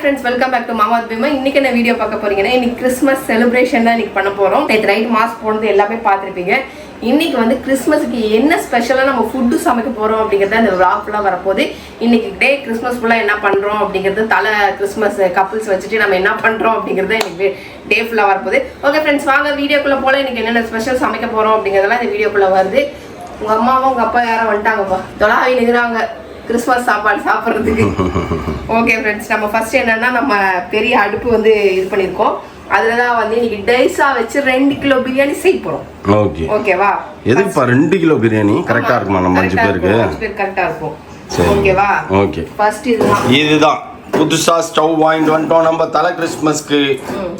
friends, welcome back to Mama Bima. இன்னைக்கு என்ன video பார்க்க போறீங்கன்னா இன்னைக்கு கிறிஸ்மஸ் செலிப்ரேஷன் தான் இன்னைக்கு பண்ண போறோம். நேத்து நைட் மாஸ் போனது எல்லாமே பார்த்திருப்பீங்க. இன்னைக்கு வந்து கிறிஸ்மஸ்க்கு என்ன ஸ்பெஷலா நம்ம ஃபுட் சமைக்க போறோம் அப்படிங்கறத இந்த vlog ஃபுல்லா வரப்போகுது. இன்னைக்கு டே கிறிஸ்மஸ் ஃபுல்லா என்ன பண்றோம் அப்படிங்கறது தல கிறிஸ்மஸ் கப்பிள்ஸ் வச்சிட்டு நம்ம என்ன பண்றோம் அப்படிங்கறத இன்னைக்கு டே ஃபுல்லா வரப்போகுது. ஓகே फ्रेंड्स, வாங்க வீடியோக்குள்ள போலாம். இன்னைக்கு என்னென்ன ஸ்பெஷல் சமைக்க போறோம் அப்படிங்கறதெல்லாம் இந்த வீடியோக்குள்ள வருது. உங்க அம்மாவும் உங்க அப்பா யாரும் வந்துட்டாங்கப்பா. தொலாவி நிகராங்க கிறிஸ்மஸ் சாப்பாடு சாப்பிட்றதுக்கு. ஓகே ஃப்ரெண்ட்ஸ், நம்ம ஃபர்ஸ்ட் என்னன்னா நம்ம பெரிய அடுப்பு வந்து இது பண்ணியிருக்கோம். அதில் தான் வந்து இன்னைக்கு டைஸா வச்சு 2 கிலோ பிரியாணி செய்ய போகிறோம். ஓகே ஓகேவா? எதுக்குப்பா 2 கிலோ பிரியாணி? கரெக்டாக இருக்குமா? நம்ம 5 பேருக்கு கரெக்டாக இருக்கும். ஓகேவா? ஓகே. ஃபர்ஸ்ட் இதுதான் புதுசாக ஸ்டவ் வாங்கிட்டு வந்துட்டோம். நம்ம தலை கிறிஸ்மஸ்க்கு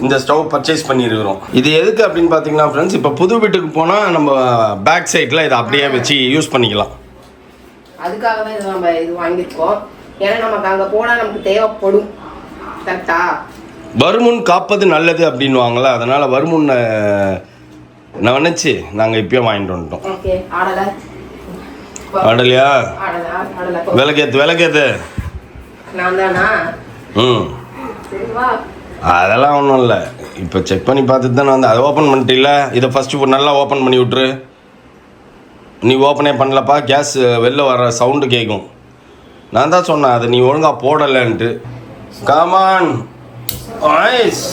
இந்த ஸ்டவ் பர்ச்சேஸ் பண்ணியிருக்கிறோம். இது எதுக்கு அப்படின்னு பார்த்தீங்கன்னா ஃப்ரெண்ட்ஸ், இப்போ புது வீட்டுக்கு போனால் நம்ம பேக் சைடில் இதை அப்படியே வச்சு யூஸ் பண்ணிக்கலாம். அதுக்காக தான் இது நம்ம இது வாங்கியிருக்கோம். ஏன்னா நமக்கு அங்கே போனால் நமக்கு தேவைப்படும். கரெக்டா? வருமுன் காப்பது நல்லது அப்படின்வாங்களே, அதனால வருமுன் நினச்சி நாங்கள் இப்பயே வாங்கிட்டு வந்துட்டோம். ஓகே. ஆடலையா? விளக்கேத்து நான் தானா? அதெல்லாம் ஒன்றும் இல்லை. இப்போ செக் பண்ணி பார்த்துட்டு தானே வந்து அதை ஓப்பன் பண்ணிட்டீங்களா? இதை ஃபஸ்ட்டு நல்லா ஓப்பன் பண்ணி விட்ரு. நீ ஓப்பனே பண்ணலப்பா, கேஸ் வெளில வர சவுண்டு கேட்கும். நான் தான் சொன்னேன் அதை நீ ஒழுங்காக போடலைன்ட்டு. கமான் ஐஸ்,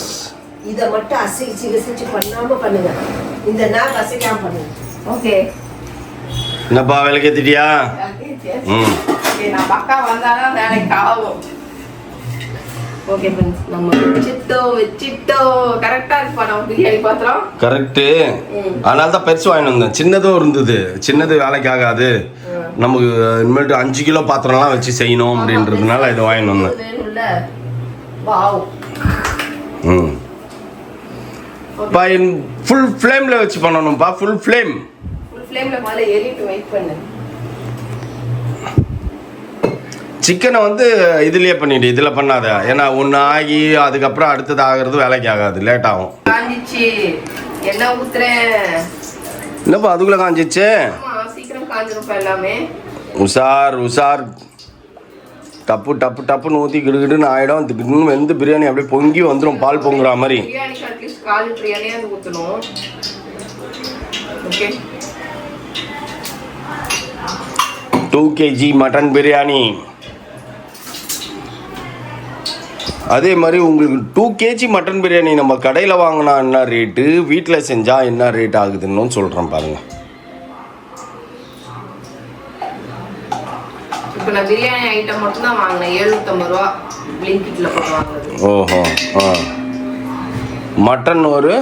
இதை மட்டும் அசைச்சு பண்ணாம பண்ணுங்க. இந்த நாள் அசைக்காம பண்ணுங்க. ஓகே. என்னப்பா விளக்கேத்திட்டியா? நான் பக்கா வந்தாதான் வேலைக்கு ஆகும். ஓகே फ्रेंड्स, நம்ம வெச்சிட்டோ கரெக்ட்டா இருப்பா நம்ம பிரியாணி பாத்திரம். கரெக்ட். அதனால தான் பெருசு வாங்கிட்டு வந்தேன். சின்னதும் இருந்தது. சின்னது வேலைக்கு ஆகாது, நமக்கு இனிமேட்டு 5 கிலோ பாத்திரம்லாம் வச்சு செய்யணும் அப்படின்றதுனால இதை வாங்கிட்டு வந்தேன். வாவ். பா ஃபுல் ஃப்ளேம்ல வச்சு பண்ணணும்பா. ஃபுல் ஃப்ளேம்ல மேல ஏறிட்டு வெயிட் பண்ணு. சிக்கனை வந்து இதுலயே பண்ணிட்டு இதில் பண்ணாத. ஏன்னா ஒன்று ஆகி அதுக்கப்புறம் அடுத்தது ஆகிறது வேலைக்கு ஆகாது, லேட் ஆகும். காஞ்சிச்சு, என்ன ஊத்துறேன்? என்னப்பா அதுக்குள்ள காஞ்சிச்சு? சீக்கிரம் காஞ்சிருப்பா எல்லாமே. உஷார். டப்புன்னு ஊற்றி கிடுகிடுன்னு ஆகிடும். திடீர்னு வெந்து பிரியாணி அப்படியே பொங்கி வந்துடும், பால் பொங்குற மாதிரி. பிரியாணிக்கு அட்லீஸ்ட் 1/4 லிட்டர் எண்ணெயாவது ஊற்றணும். ஓகே. 2 kg mutton biryani. அதே மாதிரி உங்களுக்கு 2 kg மட்டன் பிரியாணி நம்ம கடையில் வாங்கினா என்ன ரேட்டு, வீட்டில் செஞ்சால் என்ன ரேட் ஆகுதுன்னு சொல்கிறேன் பாருங்க. இப்போ நான் பிரியாணி ஐட்டம் மட்டும் தான் வாங்கினேன். 750 ரூபா பிளிங்கிட்ல போட்டு வாங்குறது. ஓஹோ. மட்டன் ஒரு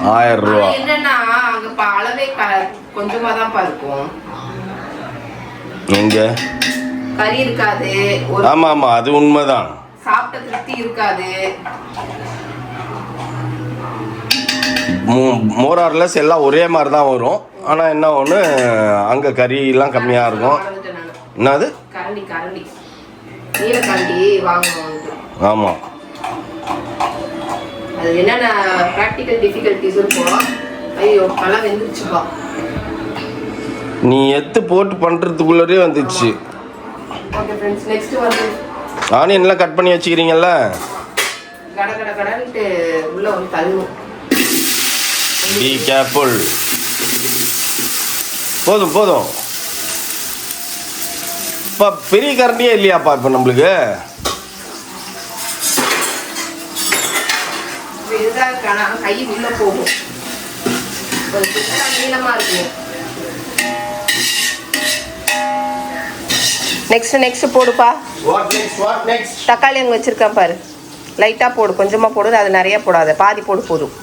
1000 ரூபா. என்னன்னா அங்கே அளவே கொஞ்சமாக தான் இருக்கும். எங்க கறி இருக்காது. ஆமா அது உண்மைதான். சாப்பிட்ட திருப்தி இருக்காது. மோரார்லெஸ் எல்லாம் ஒரே மாதிரி தான் வரும். ஆனால் என்ன ஒன்று, அங்கே கறியெல்லாம் கம்மியாக இருக்கும். என்னது? கரண்டி நீல கரண்டி வாங்கணும். ஆமாம், அது என்னென்ன ப்ராக்டிக்கல் டிஃபிகல்ட்டிஸ் இருக்கும். ஐயோ பழம் வெந்துருச்சுப்பா. நீ எத்து போட்டு பண்ணுறதுக்குள்ளே வந்துச்சு. ஓகே फ्रेंड्स, நெக்ஸ்ட் வந்து ஆனியன்லாம் கட் பண்ணி வச்சுக்கிறீங்கல்ல, கடன்ட்டு உள்ள வந்து தள்ளணும். Be careful. போதும். இப்போ பெரிய கரண்டியே இல்லையாப்பா இப்போ நம்மளுக்கு? இதுதான் கை உள்ள போகும். நீளமாக இருக்கும். நெக்ஸ்ட் போடுப்பா. What next? தக்காளி அங்கே வச்சிருக்கேன் பாரு. லைட்டாக போடு, கொஞ்சமாக போடு, அது நிறைய போடாத, பாதி போடு போதும்.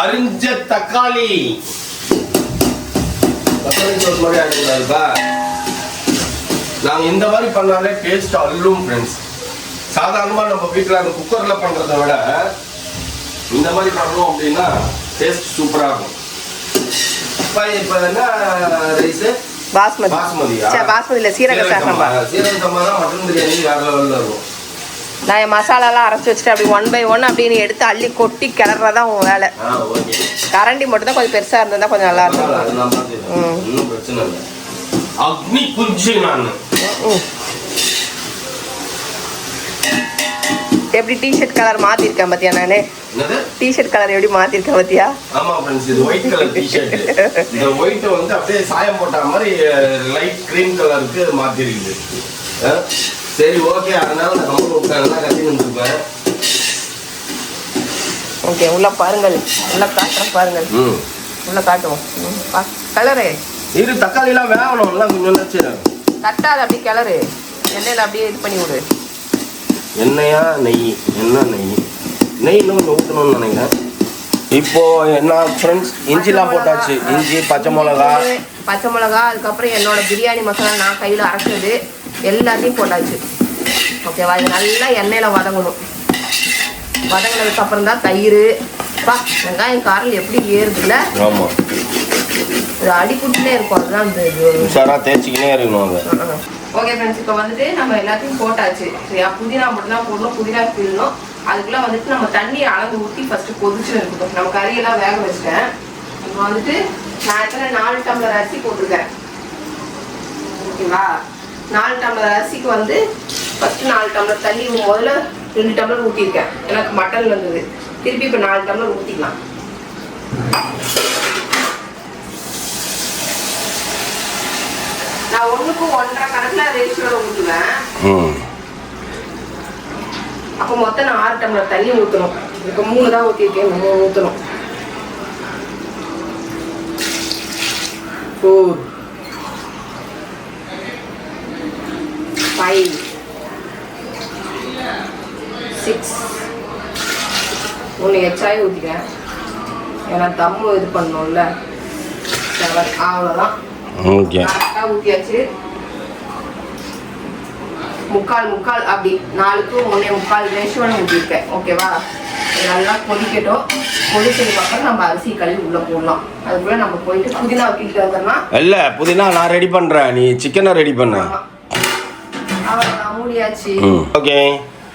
அரிஞ்ச தக்காளி சோஸ் மாதிரி ஆகிடுறாருப்பா. நாங்கள் இந்த மாதிரி பண்ணாலே டேஸ்ட் அல்லும் ஃப்ரெண்ட்ஸ். சாதாரணமாக நம்ம வீட்டில் அந்த குக்கரில் பண்ணுறதை விட இந்த மாதிரி பண்ணோம் அப்படின்னா டேஸ்ட் சூப்பராக இருக்கும். இப்போ என்ன ரைஸு? பாஸ்மதியில சீரக சம்பா. மட்டன் பிரியாணி வேற லெவல்ல இருக்கும். நான் மசாலாலாம் அரைச்சி வச்சுட்டு அப்படி 1 by 1 அப்படின்னு எடுத்து அள்ளி கொட்டி கிளறதான் உன் வேலை. கரண்டி மட்டும் தான் கொஞ்சம் பெருசா இருந்தா கொஞ்சம் நல்லா இருக்கும். அக்னி குஞ்சு நான் எப்படி டிஷர்ட் கலர் மாத்திருக்கேன் பாத்தியா நானு? டிஷர்ட் கலர் எப்படி மாத்திருக்கேன் பாத்தியா? ஆமா फ्रेंड्स, இது ஒயிட் கலர் டிஷர்ட். இந்த ஒயிட் வந்து அப்படியே சாயம் போட்ட மாதிரி லைட் கிரீம் கலருக்கு மாத்தி இருக்குது. சரி ஓகே, அதனால நான் கம்பு உட்கார்ந்தா கட்டி நின்றுப்பேன். ஓகே, உள்ள பாருங்கள், உள்ள காட்டுறேன் பாருங்கள். உள்ள காட்டுவோம். கலரு இரு, தக்காளி எல்லாம் வேகணும், எல்லாம் கொஞ்சம் நச்சு கட்டாது, அப்படி கிளறு. எண்ணெயில் அப்படியே இது பண்ணி விடு. எண்ணெயா நெய்? என்ன நெய்? நெய் இன்னும் கொஞ்சம் ஊற்றணும்னு நினைக்கிறேன். இப்போ என்ன ஃப்ரெண்ட்ஸ், இஞ்சிலாம் போட்டாச்சு. இஞ்சி, பச்சை மிளகா, அதுக்கப்புறம் என்னோட பிரியாணி மசாலா நான் கையில் அரைச்சது எல்லாத்தையும் போட்டாச்சு. ஓகேவா? இது நல்லா எண்ணெயில் வதங்கணும். வதங்கினதுக்கப்புறம் தான் தயிர். வெங்காயம் காரில் எப்படி ஏறுதுல்ல? ஆமாம், இது அடி குட்டினே இருக்கும். அதுதான் இந்த உஷாராக தேய்ச்சிக்கினே இருக்கணும் அதை. ஓகே ஃப்ரெண்ட்ஸ், இப்போ வந்துட்டு நம்ம எல்லாத்தையும் போட்டாச்சு. சரியா? புதினா மட்டும் தான் போடணும், புதினா கிள்ளணும். அதுக்குள்ள வந்துட்டு நம்ம தண்ணியை அளந்து ஊற்றி ஃபர்ஸ்ட் கொதிச்சு இருக்கட்டும். நம்ம கறியெல்லாம் வேக வச்சுட்டேன். இப்போ வந்துட்டு நான் எத்தனை 4 டம்ளர் அரிசி போட்டிருக்கேன். ஓகேவா? 4 டம்ளர் அரிசிக்கு வந்து ஃபர்ஸ்ட் 4 டம்ளர் தண்ணி முதல்ல 2 டம்ளர் ஊற்றிருக்கேன். எனக்கு மட்டன் இருந்தது. திருப்பி இப்போ 4 டம்ளர் ஊற்றிக்கலாம். நான் 1க்கு 1.5 கணக்குல ரேஷியோட ஊற்றுவேன். அப்போ மொத்தம் நான் 6 டம்ளர் தண்ணி ஊற்றணும். இப்போ 3 தான் ஊற்றிருக்கேன், 3 ஊற்றணும். 4 5 6 1 எச்சாய் ஊற்றிக்கிறேன். ஏன்னா தம்மு இது பண்ணணும்ல. 7 அவ்வளோதான். ஓகே, கரெக்டாக ஊற்றியாச்சு. முக்கால் அப்படி 4க்கு 1.25 ரேஷியோட ஊற்றிருக்கேன். ஓகேவா? நல்லா கொதிக்கட்டும். கொதிச்சதுக்கு அப்புறம் நம்ம அரிசி கழுவி உள்ள போடலாம். அதுக்குள்ள நம்ம போயிட்டு புதினா வைக்கிட்டு வந்தோம்னா. இல்லை, புதினா நான் ரெடி பண்ணுறேன், நீ சிக்கனை ரெடி பண்ண. அவ்வளோதான், மூடியாச்சு. ஓகே,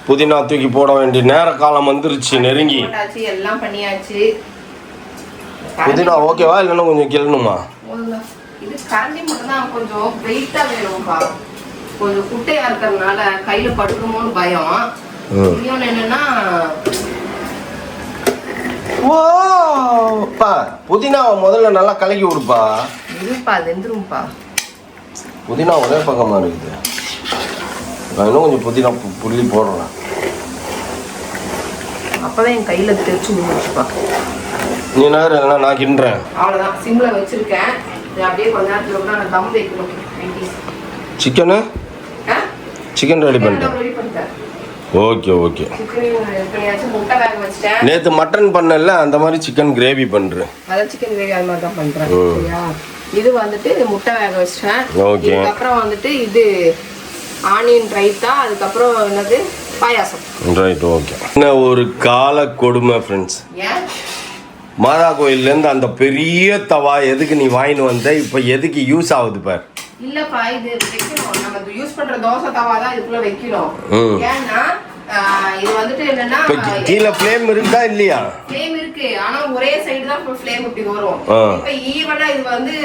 புதினா தூக்கி போட வேண்டிய நேர காலம் வந்துருச்சு, நெருங்கி. எல்லாம் பண்ணியாச்சு. புதினா ஓகேவா இல்லைன்னா கொஞ்சம் கிளணுமா? இது கரண்டி மட்டும் தான் கொஞ்சம் வெயிட்டா வேணும்பா. கொஞ்சம் குட்டையா இருக்கிறதுனால கையில படுக்குமோன்னு பயம். இன்னொன்னு என்னன்னா, ஓப்பா புதினாவை முதல்ல நல்லா கலக்கி விடுப்பா. இருப்பா, வெந்துரும்பா. புதினா ஒரே பக்கமா இருக்குது. நான் இன்னும் கொஞ்சம் புதினா புள்ளி போடுறேன். அப்பதான் என் கையில தெரிச்சு முடிச்சுப்பா. நீ நேரம் நான் கிண்டுறேன். அவ்வளவுதான், சிம்ல வச்சிருக்கேன். அப்படியே கொஞ்ச நேரத்துல நான் தம் வைக்கணும். சிக்கன் ரெடி பண்ணிட்டேன். Okay okay. நேற்று மட்டன் பண்ணல, அந்த மாதிரி சிக்கன் கிரேவி பண்ணுறேன். அதான் சிக்கன் கிரேவி அது மாதிரி தான் பண்ணுறேன். சரியா? இது வந்துட்டு முட்டை வேக வச்சிட்டேன். ஓகே. அதுக்கப்புறம் வந்துட்டு இது ஆனியன் ரைத்தா, அதுக்கப்புறம் என்னது பாயாசம். Right, okay. என்ன ஒரு கால கொடுமை ஃப்ரெண்ட்ஸ். ஏன்? மாதா கோயிலேருந்து அந்த பெரிய தவா எதுக்கு நீ வாங்கிட்டு வந்த? இப்போ எதுக்கு யூஸ் ஆகுது பார். இல்லப்பா, இது வைக்கணும். நம்ம யூஸ் பண்ற தோசை தவா தான் இதுக்குள்ள வைக்கணும். ஏன்னா இது வந்துட்டு என்னன்னா, கீழே ஃப்ளேம் இருக்கா இல்லையா? ஃப்ளேம் இருக்கு, ஆனா ஒரே சைடு தான் ஃப்ளேம் இப்படி வரும். இப்ப ஈவனா இது வந்து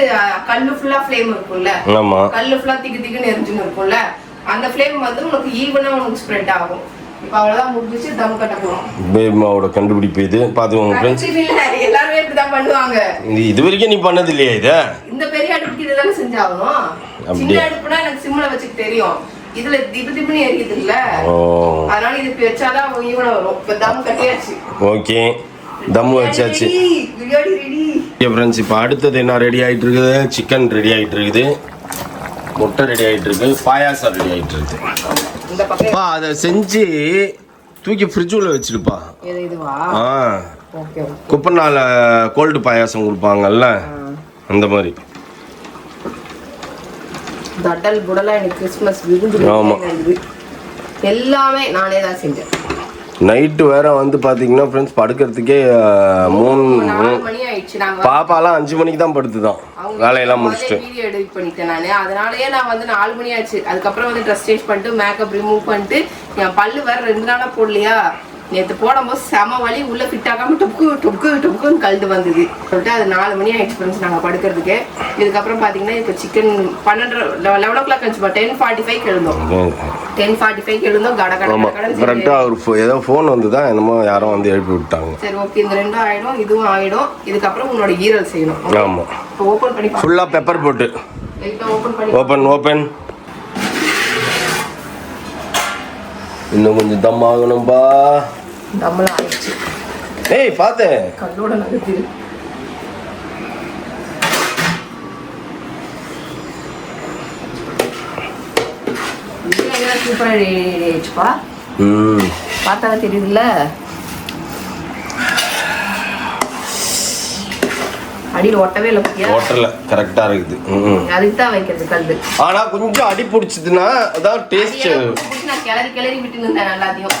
கல்லு ஃபுல்லா ஃப்ளேம் இருக்கும்ல. ஆமா, கல்லு ஃபுல்லா திக்கு எரிஞ்சுன்னு இருக்கும்ல. அந்த ஃப்ளேம் வந்து உனக்கு ஈவனா உனக்கு ஸ்ப்ரெட் ஆகும். இப்போ அவ்வளவுதான், முடிஞ்சிச்சு. தம் கட்ட போறோம். பேமாவோட கண்டுபிடிப்பு இது. பாத்துக்கோங்க ஃப்ரெண்ட்ஸ். எல்லாரும் இப்படி தான் பண்ணுவாங்க. இது வரைக்கும் நீ பண்ணது இல்லையா? இத இந்த பெரிய அடுப்புக்கு இதெல்லாம் செஞ்சாகணும். சின்ன அடுப்புனா எனக்கு சிம்ல வச்சுக்க தெரியும். இதுல திபுன்னு எரியுது இல்ல, அதனால இது வச்சாதான் ஈவனா வரும். இப்ப தம் கட்டியாச்சு. ஓகே, தம் வச்சாச்சு. பிரியாணி ரெடி. ஓகே ஃப்ரெண்ட்ஸ், இப்போ அடுத்தது என்ன ரெடி ஆயிட்டு இருக்குது? சிக்கன் ரெடி ஆயிட்டு இருக்குது, முட்டை ரெடி ஆயிட்டு இருக்கு, பாயாசம் ரெடி ஆயிட்டு இருக்கு. இந்த பக்கம் அதை செஞ்சு தூக்கி ஃப்ரிட்ஜுல வச்சிருப்பா. இதுவா? ஓகே. குப்பனால கோல்டு பாயாசம் கொடுப்பாங்கல்ல, அந்த மாதிரி. தட்டல் புடலா எனக்கு கிறிஸ்மஸ் விருந்து எல்லாமே நானே தான் செஞ்சேன். நைட்டு வேற வந்து பாத்தீங்கன்னா ஃப்ரெண்ட்ஸ், படுக்கிறதுக்கே 3 மணி ஆயிடுச்சு. பாப்பாலாம் 5 மணிக்கு தான் படுத்துதான், வேலையெல்லாம் முடிச்சுட்டு. வீடியோ எடிட் பண்ணிட்டேன் நானு. அதனாலயே நான் வந்து 4 மணி ஆச்சு. அதுக்கப்புறம் வந்து ட்ரெஸ் சேஞ்ச் பண்ணிட்டு மேக்கப் ரிமூவ் பண்ணிட்டு, என் பல்லு வேற 2 நாளா போடலையா, நேற்று போடும்போது செம வலி உள்ள ஃபிட் ஆகாம டொப்புன்னு கழுட்டு வந்தது சொல்லிட்டு அது 4 மணி ஆயிடுச்சு ஃப்ரெண்ட்ஸ் நாங்கள் படுக்கிறதுக்கு. இதுக்கப்புறம் பார்த்தீங்கன்னா இப்போ சிக்கன் 11 o'clock ஆச்சுப்பா. 10:45 எழுந்தோம். 10:45 எழுந்தோம். கரெக்டாக ஒரு ஏதோ ஃபோன் வந்து தான் என்னமோ யாரும் வந்து எழுப்பி விட்டாங்க. சரி ஓகே, இந்த 2 ஆகிடும், இதுவும் ஆகிடும். இதுக்கப்புறம் உன்னோட ஈரல் செய்யணும். ஆமாம், இப்போ ஓப்பன் பண்ணி ஃபுல்லாக பெப்பர் போட்டு ஓப்பன். இன்னும் கொஞ்சம் தம் ஆகணும்பா. தம்மெல்லாம் ஆயிடுச்சு. ஏய் பார்த்தேன் கல்லோட நகர்த்தி. சூப்பரா ரெடி ஆயிடுச்சுப்பா. பார்த்தாலே தெரியுதுல்ல. அடியில் ஒட்டவே இல்லை. ஒட்டல, கரெக்டா இருக்குது. அதுக்கு தான் வைக்கிறது கல்லு. ஆனா கொஞ்சம் அடி பிடிச்சதுன்னா அதான் டேஸ்ட். நான் கிளறி விட்டு இருந்தேன் எல்லாத்தையும்.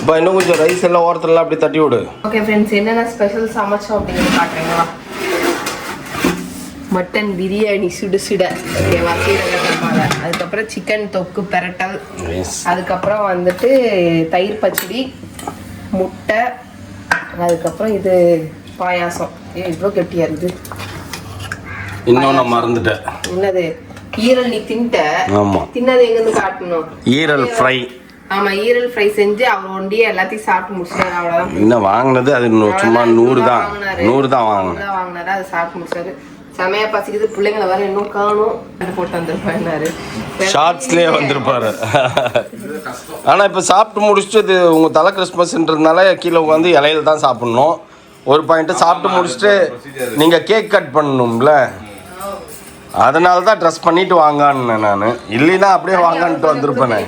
இப்போ இன்னும் கொஞ்சம் ரைஸ் எல்லாம் ஓரத்துல அப்படி தட்டி விடு. ஓகே ஃப்ரெண்ட்ஸ், என்னென்ன ஸ்பெஷல் சமைச்சோம் அப்படிங்கிறது காட்டுறீங்களா? மட்டன் பிரியாணி சுட ஓகேவா, சீரகமாலை. அதுக்கப்புறம் சிக்கன் தொக்கு பெரட்டல். அதுக்கப்புறம் வந்துட்டு தயிர் பச்சடி, முட்டை. அதுக்கப்புறம் இது பாயாசம். இவ்வளோ கெட்டியா இருக்குது. இன்னும் நான் மறந்துட்டேன். என்னது? ஈரல். நீ தின்ட்ட? ஆமா. தின்னது எங்கேருந்து காட்டணும்? ஈரல் ஃப்ரை. ஆமா, ஈரல் ஃப்ரை செஞ்சு அவர் ஒண்டியே எல்லாத்தையும் சாப்பிட்டு முடிச்சாரு. அவ்வளோதான். இன்னும் வாங்கினது அது சும்மா 100 தான் வாங்கினாரு. அதை சாப்பிட்டு முடிச்சாரு. செமையா பசிக்குது, பிள்ளைங்களை வேற இன்னும் காணும். போட்டு வந்திருப்பாரு. ஷார்ட்ஸ்லயே வந்திருப்பாரு. ஆனா இப்ப சாப்பிட்டு முடிச்சுட்டு உங்க தலை கிறிஸ்மஸ்ன்றதுனால கீழே உட்காந்து இலையில தான் சாப்பிடணும். ஒரு பாயிண்ட் சாப்பிட்டு முடிச்சுட்டு நீங்க கேக் கட் பண்ணணும்ல, அதனால தான் ட்ரெஸ் பண்ணிட்டு வாங்கன்னு நான். இல்லைன்னா அப்படியே வாங்கன்ட்டு வந்திருப்பேன்.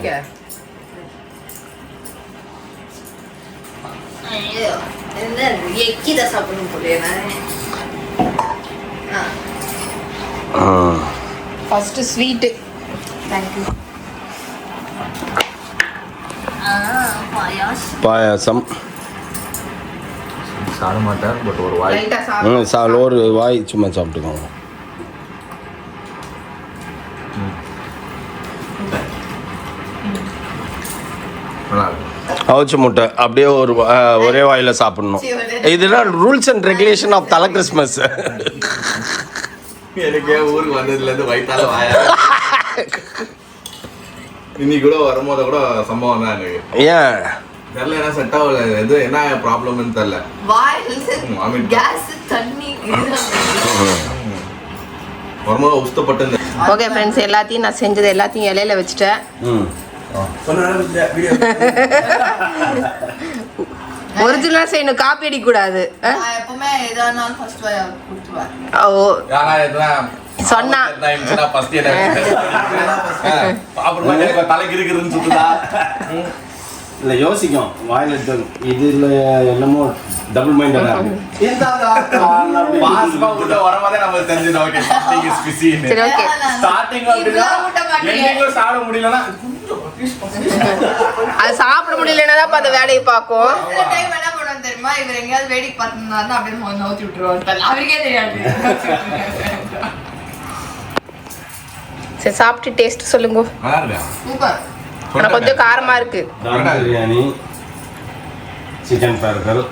First sweet. Thank you. Payasam சாப்பிட மாட்டேன், பட் ஒரு வாய் ஒரு வாய் சும்மா சாப்பிட்டுக்கோங்க. அவிச்ச முட்டை அப்படியே ஒரே வாயில சாப்பிடணும். இதெல்லாம் ரூல்ஸ் அண்ட் ரெகுலேஷன் ஆஃப் தலை கிறிஸ்மஸ். எனக்கே ஊருக்கு வந்ததுல இருந்து வயிற்றால வாயா. இன்னைக்கு கூட வரும்போது கூட சம்பவம் தான் எனக்கு. ஏன் தெரியல, என்ன செட் ஆகல, எது என்ன ப்ராப்ளம்னு தெரியல. வரும்போது உஸ்தப்பட்டு. ஓகே ஃப்ரெண்ட்ஸ், எல்லாத்தையும் நான் செஞ்சது எல்லாத்தையும் இலையில வச்சுட்டேன். ஒரிஜினலா செய்யணும், காப்பி அடிக்க கூடாது. எப்பவுமே எதானாலும் ஃபர்ஸ்ட் கொடுத்துருவேன். ஓ சொன்னா தலைக்கு இருக்குதுன்னு சொல்லுதா இல்லை யோசிக்கும் வாயில் இதில் என்னமோ டபுள் மைண்டடா வரமாதே நம்ம தெரிஞ்சிடும். Okay, starting is busy. சரி ஓகே, ஸ்டார்டிங் அப்படினா எங்கேயும் சாப்பிட முடியலனா அது சாப்பிட முடியலன்னா தான் அந்த வேலையை பார்க்கும். சில டைம் என்ன பண்ணுவோம் தெரியுமா, இவர் எங்கேயாவது வேடிக்கை பார்த்துருந்தாருன்னா அப்படியே நோத்தி விட்டுருவாங்க. அவருக்கே தெரியாது. சரி சாப்பிட்டு டேஸ்ட் சொல்லுங்க. சூப்பர். ஆனா கொஞ்சம் காரமா இருக்கு. பிரியாணி, சிக்கன் பர்கர்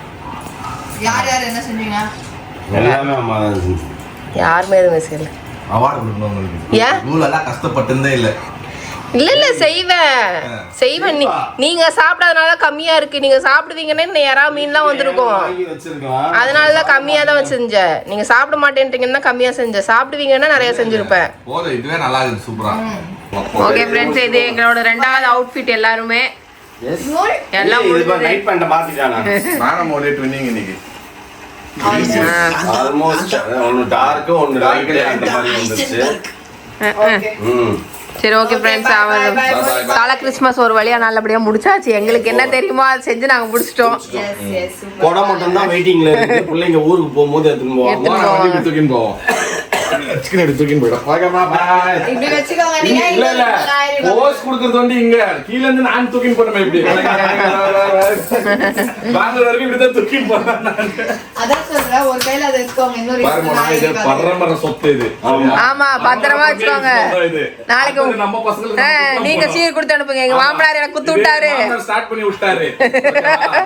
யார் யார் என்ன செஞ்சீங்க? எல்லாமே அம்மா தான் செஞ்சு. யாருமே எதுவும் செய்யல. அவார்டு கொடுக்கணும் உங்களுக்கு. ஏன் நூலெல்லாம் கஷ்டப்பட்டுந்தே இல்லை. இல்ல செய்வேன். நீங்க சாப்பிடாதனால கம்மியா இருக்கு. நீங்க சாப்பிடுவீங்கன்னா யாரா மீன்லாம் வந்திருக்கும், அதனாலதான் கம்மியா தான் செஞ்சேன். நீங்க சாப்பிட மாட்டேன்றீங்கன்னா கம்மியா செஞ்சேன். சாப்பிடுவீங்கன்னா நிறைய செஞ்சிருப்பேன். இதுவே நல்லா இருக்கு, சூப்பரா. ஓகே ஃப்ரெண்ட்ஸ், இது எங்களோட 2வது அவுட்ஃபிட். எல்லாருமே எல்லாம் நைட் பண்ண மாத்திட்டானா நானும் ஒரே ட்வின்னிங் இன்னைக்கு. ஆல்மோஸ்ட் ஒன்னு டார்க் ஒன்னு லைட் அந்த மாதிரி வந்துருச்சு. சரி ஓகே ஃப்ரெண்ட்ஸ், தலை கிறிஸ்மஸ் ஒரு வழியா நல்லபடியா முடிச்சாச்சு. எங்களுக்கு என்ன தெரியுமோ அதை செஞ்சு நாங்க முடிச்சிட்டோம். கொடை மட்டும் தான் வெயிட்டிங்ல இருக்கு. பிள்ளைங்க ஊருக்கு போகும்போது எடுத்துன்னு போவோம். தூக்கின்னு போவோம். சிக்கன் எடுத்து தூக்கின்னு போயிடும். இப்படி வச்சுக்கோங்க. நீங்க இல்ல இல்ல போஸ் கொடுக்கறது வந்து இங்க கீழ இருந்து நான் தூக்கின்னு போறேன். இப்படி பெங்களூர் வரைக்கும் இப்படி தான் தூக்கின்னு போறேன். அதான் சொல்றேன், ஒரு கையில அதை வச்சுக்கோங்க, இன்னொரு பாருமா, நான் இது பரம்பரை சொத்து இது. ஆமா, பத்திரமா வச்சுக்கோங்க. இது. நாளைக்கு அடுத்தது நம்ம பசங்களுக்கு நீங்க சீர் கொடுத்து அனுப்புங்க. எங்க மாமனார் எனக்கு குத்து விட்டாரு. ஸ்டார்ட் பண்ணி விட்டாரு.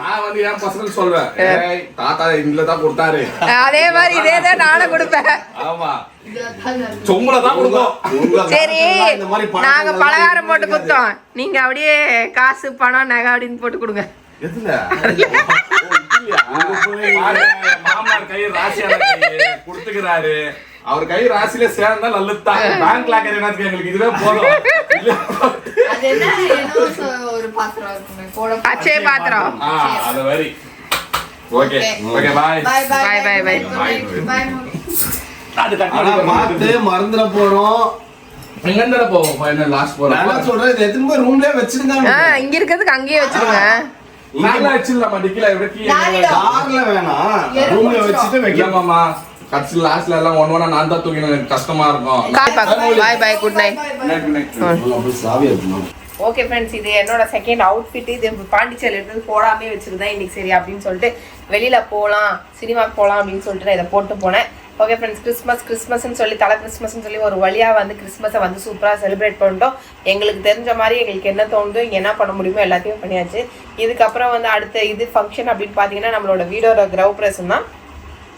நான் வந்து என் பசங்களுக்கு சொல்வேன், ஏய் தாத்தா இதுல தான் கொடுத்தாரு. அதே மாதிரி இதேதான் நானும் கொடுப்பேன். ஆமா, சொம்புல தான் கொடுப்போம். சரி, நாங்க பலகாரம் போட்டு குத்தோம், நீங்க அப்படியே காசு பணம் நகை அப்படின்னு போட்டு கொடுங்க. எதுல? மாமனார் கை ராசியான கை கொடுத்துக்கிறாரு. அவர் கை ராசியில சேர்ந்தா நல்லதுதான். பேங்க் லாக்கர் என்னத்துக்கு, எங்களுக்கு இதுவே போதும். அது என்ன, ஏதோ ஒரு பாத்திரம் இருக்குமே, போட அச்சய பாத்திரம். அது வரி. ஓகே ஓகே, பாய் பாய் Bye, bye, bye. பாய். அது ஆனா பார்த்து மறந்துட போறோம். எங்க இருந்தா போவோம் ஃபைனல் லாஸ்ட் போறோம். நான் சொல்றேன், இதை எடுத்துன்னு போய் ரூம்லயே வச்சிருந்தாங்க. இங்க இருக்கிறதுக்கு அங்கேயே வச்சிருங்க. நல்லா வச்சிடலாமா டிக்கில எப்படி கார்ல வேணாம், ரூம்ல வச்சுட்டு வைக்கலாம். மாமா கடைசி லாஸ்ட்ல எல்லாம் ஒண்ணு நான் தான் தூக்கணும், எனக்கு கஷ்டமா இருக்கும். பாய் பாய், குட் நைட். சாவி இருக்கணும். ஓகே ஃப்ரெண்ட்ஸ், இது என்னோட செகண்ட் அவுட்ஃபிட். இது பாண்டிச்சேரியில் எடுத்து போடாமே வச்சிருந்தேன். இன்னைக்கு சரி அப்படின்னு சொல்லிட்டு வெளியில போகலாம், சினிமாக்கு போகலாம் அப்படின்னு சொல்லிட்டு நான் இதை போட்டு போனேன். ஓகே ஃப்ரெண்ட்ஸ், கிறிஸ்மஸ்ன்னு சொல்லி கிறிஸ்மஸ்ன்னு சொல்லி ஒரு வழியாக வந்து கிறிஸ்மஸை வந்து சூப்பராக செலிப்ரேட் பண்ணிட்டோம். எங்களுக்கு தெரிஞ்ச மாதிரி எங்களுக்கு என்ன தோணுதோ இங்கே என்ன பண்ண முடியுமோ எல்லாத்தையும் பண்ணியாச்சு. இதுக்கப்புறம் வந்து அடுத்த இது ஃபங்க்ஷன் அப்படின்னு பார்த்தீங்கன்னா நம்மளோட வீடோட கிரௌப்ரேஷன் தான்.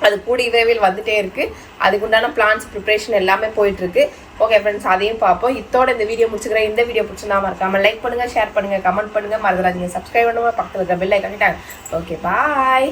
அது கூடி விரைவில் வந்துட்டே இருக்குது. அதுக்குண்டான பிளான்ஸ் ப்ரிப்ரேஷன் எல்லாமே போயிட்டுருக்கு. ஓகே ஃப்ரெண்ட்ஸ், அதையும் பார்ப்போம். இதோட இந்த வீடியோ முடிச்சுக்கிறேன். இந்த வீடியோ பிடிச்சிருந்தா மறக்காமல் லைக் பண்ணுங்கள், ஷேர் பண்ணுங்கள், கமெண்ட் பண்ணுங்கள், மறந்துடாதீங்க சப்ஸ்கிரைப் பண்ணுங்கள், பக்கத்தில் இருக்க பெல் ஐக்கான். ஓகே, பாய்.